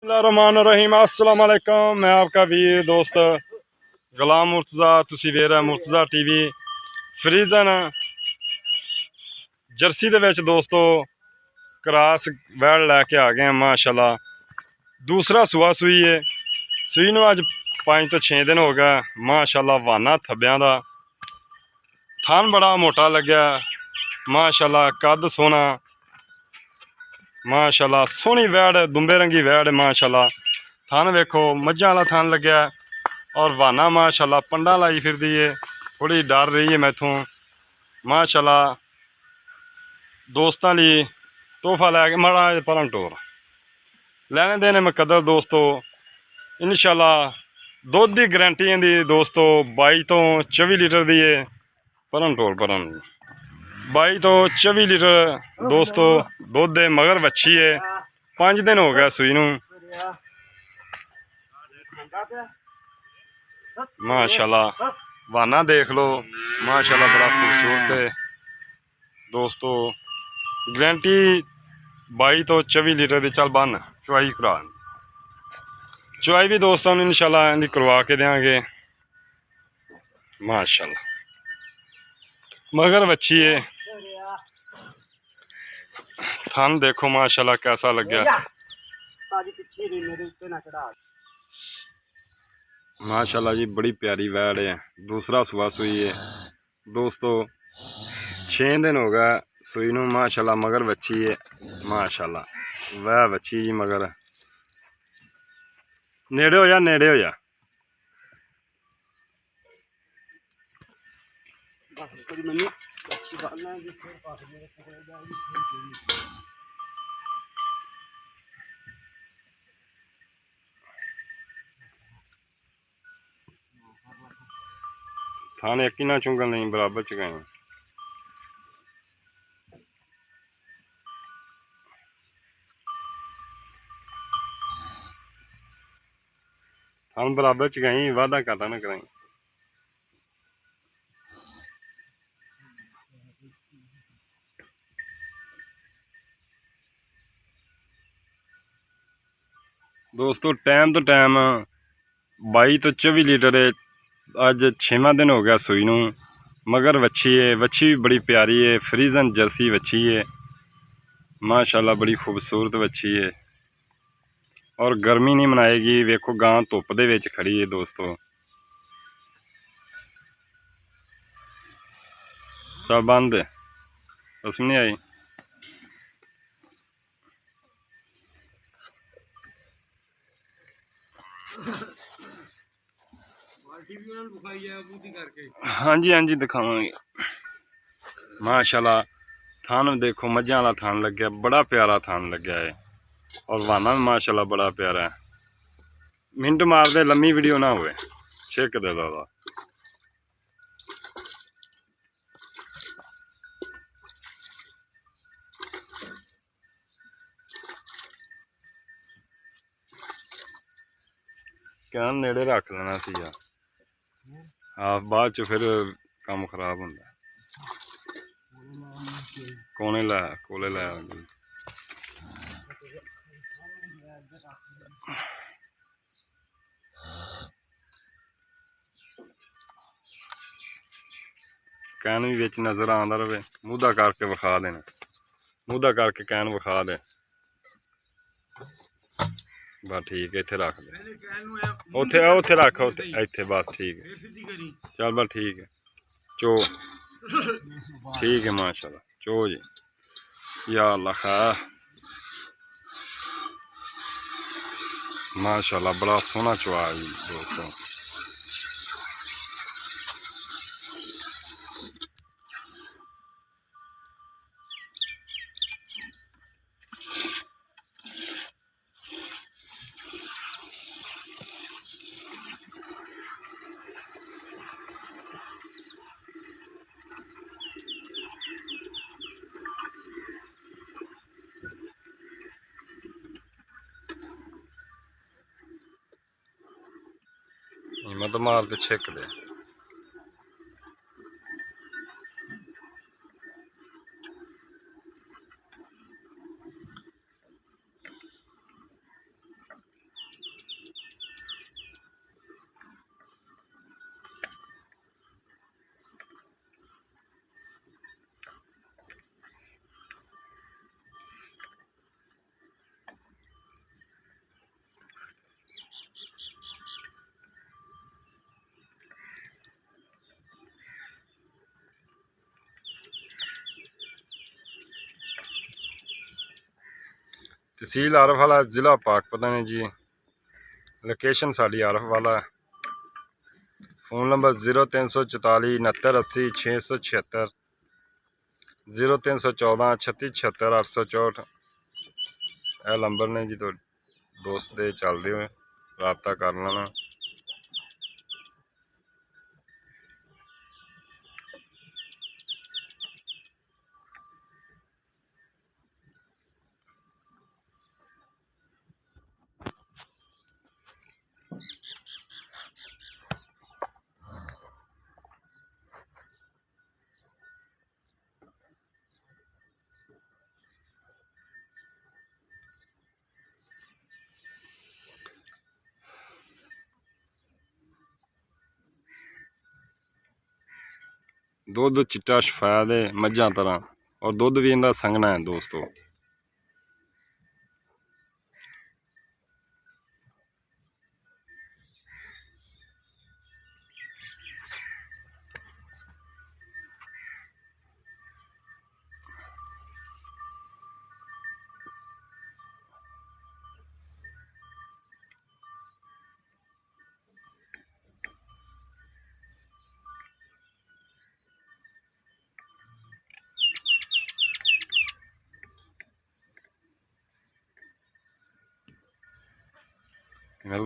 रहमान अस्सलाम वालेकुम। मैं आपका वीर दोस्त गुलाम मुर्तज़ा, तुसी वेख रहे मुर्तज़ा टीवी। फ्रीजन जर्सी दे विच दोस्तों क्रॉस वैड़ लैके आ गए हैं माशाल्लाह। दूसरा सुआ सूई है, सूई नूं अज 5 तो 6 दिन हो गए माशाल्लाह। वाना थब्बियां दा थान बड़ा मोटा लग्या माशाल्लाह, कद सोहना माशाल्लाह। सोहनी वैड़, दुंबे रंगी वैड़ माशाल्लाह। थान वेखो मझां वाला थान लग्या और वाना माशाल्लाह पंडा लाई फिरदी है, थोड़ी डर रही है मैथों माशाल्लाह। दोस्तों लिए तोहफा लैके माड़ा परम टोर लैने देने मुकद्दर दोस्तों। इंशाल्लाह दुध की गारंटी दी दोस्तों 22 तो 24 लीटर दी है। परम टोर परम 22 तो 24 लीटर दोस्तों दुध दे मगर वच्छी है। 5 दिन हो गया सूई नूं माशाल्लाह। वाना देख लो माशाल्लाह, बड़ा खूबसूरत है दोस्तों। गारंटी 22 तो 24 लीटर की। चल बन चुआई करा, चुआई भी दोस्तों इंशाल्लाह इनकी करवा के देंगे माशाल्लाह। मगर बच्ची है, थान देखो माशाल्लाह कैसा लग गया माशाल्लाह जी। बड़ी प्यारी वैड़ है, दूसरा सुबह सुई है दोस्तों। 6 दिन हो गया सूई नूं माशाल्लाह। मगर बच्ची है माशाल्लाह, वह बच्ची जी मगर। नेड़े हो जा, नेड़े हो जा। थाने एक ही ना चुंगल नहीं, बराबर चुकाए थान बराबर चुकाई, वादा घाटा ना कराई। दोस्तों टाइम तो टाइम 22 तो 24 लीटर है। अज 6वां दिन हो गया सूई नूं। मगर वच्छी है, वच्छी भी बड़ी प्यारी है। फ्रीजन जर्सी वच्छी है माशाल्लाह, बड़ी खूबसूरत वच्छी है और गर्मी नहीं मनाएगी। वेखो गां धुप दे विच खड़ी है दोस्तों। सब बंद है, रस्म नहीं आई। हाँ जी हाँ जी दिखावांगे माशाल्लाह। थान देखो मझां वाला थान लग गया, बड़ा प्यारा थान लग गया है और वाना भी माशाल्लाह बड़ा प्यारा है। मिंट मार दे, लम्मी वीडियो ना होवे, छेक दे दादा। क्या नेड़े रख लेना सीगा, हाँ बाद च फिर काम खराब होंदा। कोने लै कोले लै कैन भी विच नज़र आंदा रहे। मूधा करके विखा देना, मूधा करके कैन विखा दे बस ठीक है। इत्थे रख दे, उत्थे उत्थे रख, उत्थे इत्थे बस ठीक है। चल बस ठीक है। चो ठीक है माशाल्लाह। चो जी या अल्लाह खैर माशाल्लाह, बड़ा सोहना चुआ जी दोस्तों। हिम्मत मार के छिक दे। तहसील आरफ वाला, ज़िला पाकपतन है जी। लोकेशन साड़ी आरफ वाला। Phone number 0344 69 80 676, 0314 36 76 864। यह नंबर ने जी, तो दोस्त दे चलते हुए रबता कर लेना। दुध चिट्टा शफैद है मझां तरह, और दुध भी इनका संघना है दोस्तों।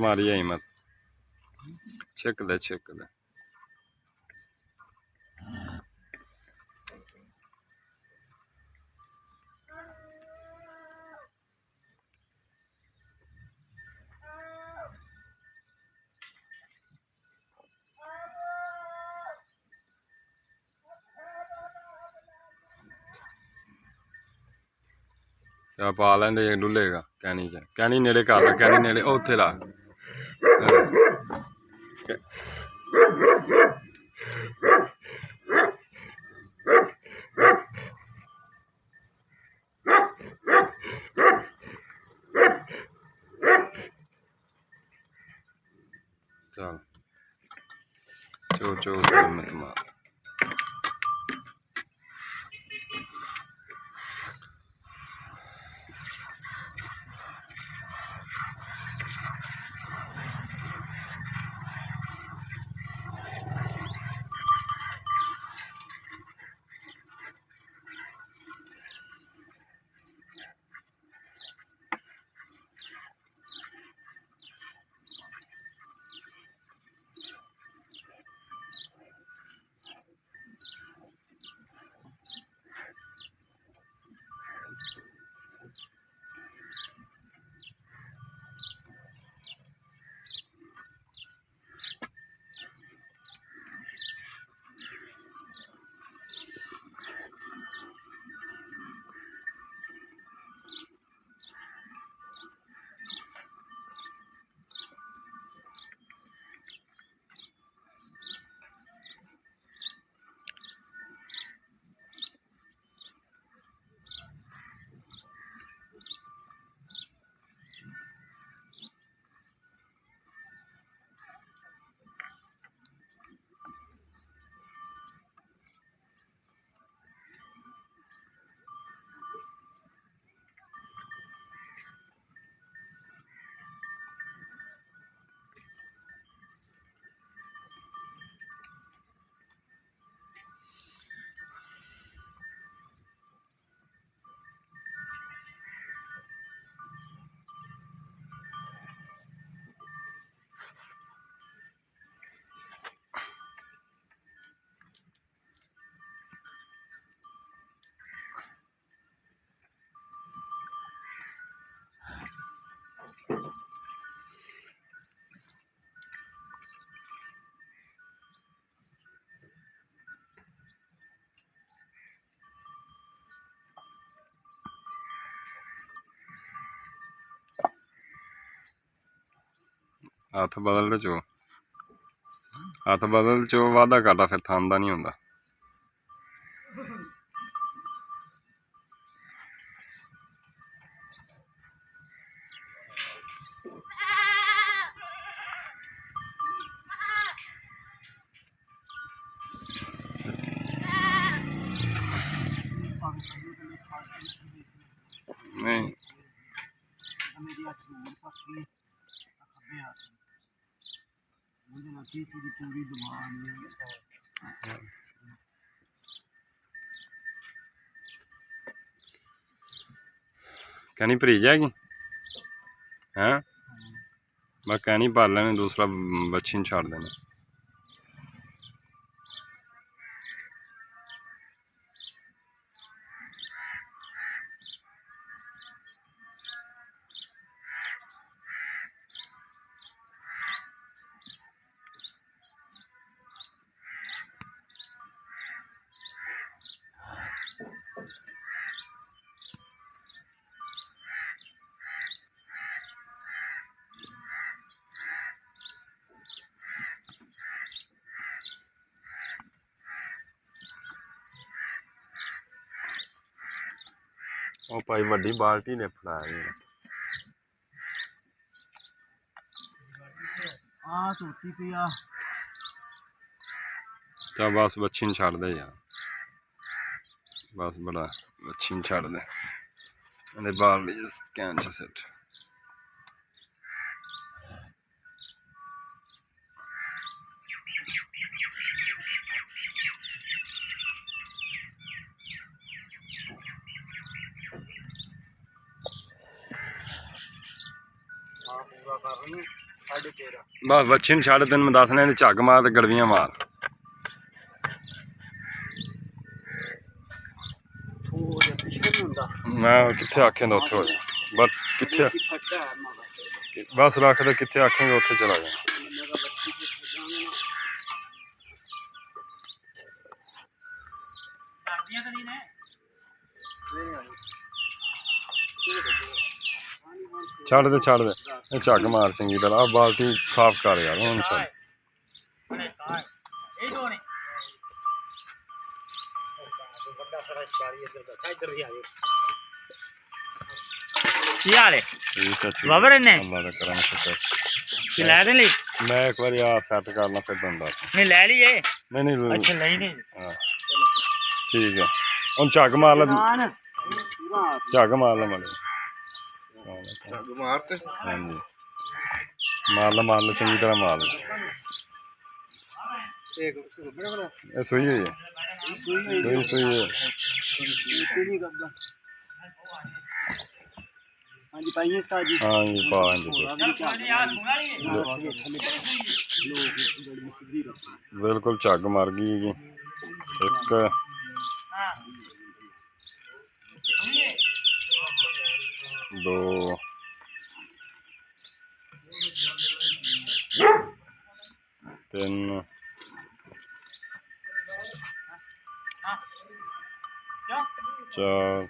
मारी है हिम्मत, छिक दे छिक दे। पा लेंदे डुलेगा कैनी च, कैनी नेड़े कर ला, कैनी नेड़े उत्थे ला। चल चो चो मत मार। हथ बदल चो, हथ बदल चो, वाधा घाटा फिर थांदा नहीं होंदा। नहीं ਬੱਚੀ ਖੱਬੇ ਹੱਥ ਉਹਦੇ ਨਾਲ ਚੀਚੀ ਦੀ ਪੂਰੀ ਦੁਕਾਨ ਹੈ। कहनी भरी जाएगी हैं बस कहनी पाल लेने दूसरा बच्ची नहीं छाड़ देना। ਉਹ ਭਾਈ ਵੱਡੀ ਬਾਲਟੀ ਨੇ ਫੜਾਇਆ ਆ ਧੋਤੀ ਪਿਆ ਤਾਂ ਬਸ ਬੱਚੀ ਨੂੰ ਛੱਡ ਦੇ ਯਾਰ ਬਸ ਬੜਾ ਬੱਚੀ ਨੂੰ ਛੱਡ ਦੇ ਇਹਦੇ ਬਾਲਟੀ ਸਕੈਨ ਚ ਸੈੱਟ ਪੂਰਾ ਕਰ ਲਈ 13.5 ਬਸ ਬੱਚੀ ਨੂੰ ਛੱਡ ਤੈਨੂੰ ਮੈਂ ਦੱਸਣਾ ਇਹਦੇ ਝੱਗ ਮਾਰ ਤੇ ਗੜਵੀਆਂ ਮਾਰ ਉਹ ਜੇ ਪਿਛੇ ਨਹੀਂ ਹੁੰਦਾ ਮੈਂ ਕਿੱਥੇ ਆਖਿਆ ਉੱਥੇ ਹੋ ਜਾ ਬਸ ਕਿੱਥੇ ਫੱਟਾ ਹੈ ਮਗਰ ਬਸ ਰੱਖ ਦੇ ਕਿੱਥੇ ਆਖੇਂਗੇ ਉੱਥੇ ਚਲਾ ਜਾ ਮੇਰਾ ਬੱਚੀ ਕੇ ਛੱਡਾਂਗੇ ਦਾਦੀਆਂ ਤਾਂ ਨਹੀਂ ਨੇ ਨਹੀਂ ਆਈ ਛੱਡ ਦੇ ਇਹ ਝੱਗ ਮਾਰ ਚੰਗੀ ਤਰ੍ਹਾਂ ਆਹ ਬਾਲਟੀ ਸਾਫ਼ ਕਰ ਯਾਰ ਹੁਣ ਛੱਡ ਇਹ ਦੋਨੇ ਵੱਡਾ ਸਾਰਾ ਸ਼ਿਕਾਰੀ ਇੱਧਰ ਵੀ ਆ ਜਾਓ ਕੀ ਹਾਲ ਹੈ ਇਹ ਚਾਚੀ ਬਾਬਰ ਨੇ ਅੱਲਾ ਦਾ ਕਰਮ ਸ਼ੁਕਰ ਕਿ ਲੈ ਦੇ ਲਈ ਮੈਂ ਇੱਕ ਵਾਰੀ ਆ ਸੈੱਟ ਕਰਨਾ ਫਿਰ ਤੁਹਾਨੂੰ ਦੱਸ ਨਹੀਂ ਲੈ ਲਈਏ ਨਹੀਂ ਅੱਛਾ ਲਈ ਨਹੀਂ ਹਾਂ ਠੀਕ ਹੈ ਹੁਣ ਝੱਗ ਮਾਰ ਲੈ ਝੱਗ ਮਾਰ ਲੈ ਮਾੜੇ ਝੱਗ ਮਾਰ ਤੇ ਹਾਂਜੀ ਮਾਰ ਲੈ ਚੰਗੀ ਤਰ੍ਹਾਂ ਮਾਰ ਲੈ ਇਹ ਸੂਈ ਹੋਈ ਹੈ ਸੂਈ ਹੈ ਹਾਂਜੀ ਪਾਈਏ ਉਸਤਾਦ ਜੀ ਹਾਂਜੀ ਪਾ ਹਾਂਜੀ ਬਿਲਕੁਲ ਝੱਗ ਮਰ ਗਈ ਹੈਗੀ ਇੱਕ ਦੋ ਤਿੰਨ ਚਾਰ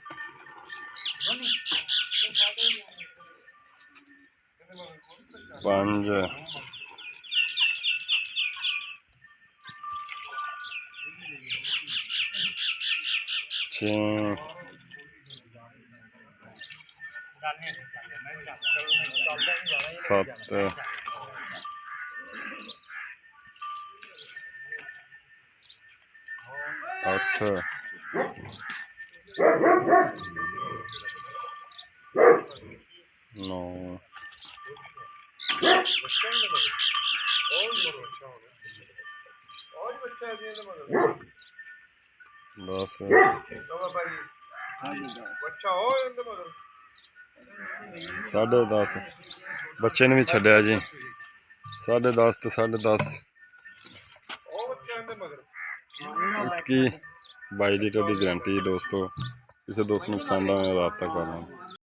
ਪੰਜ ਛੇ ਸੱਤ ਅੱਠ ਨੌ दस साढ़े दस बच्चे ने भी छड्या जी 10:30 तो 10:30 22 लीटर की गारंटी दोस्तों किसी दोस्त को पसंद आए रब्ता करना।